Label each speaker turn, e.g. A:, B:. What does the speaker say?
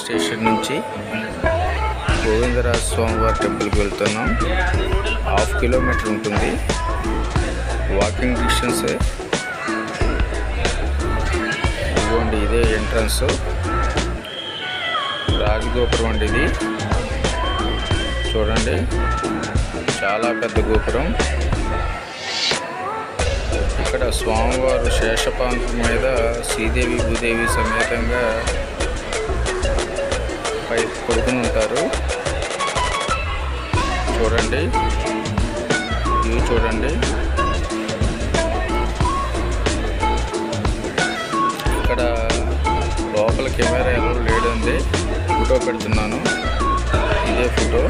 A: Station నుంచి గోవిందరాజ స్వామివారి టెంపుల్కి వెళ్తున్నాం. 1/2 కిలోమీటర్ ఉంటుంది, వాకింగ్ డిస్టెన్సే. ఇదిగోండి, ఇదే ఎంట్రన్స్. రాజగోపురం అండి ఇది. చూడండి, చాలా పెద్ద గోపురం. ఇక్కడ స్వామివారు శేషపాంతం మీద శ్రీదేవి భూదేవి సమేతంగా పై పడుకుని ఉంటారు. చూడండి, ఇవి చూడండి. ఇక్కడ లోపల కెమెరా ఎవరు లేదండి, ఫోటో పెడుతున్నాను. ఇదే ఫోటో.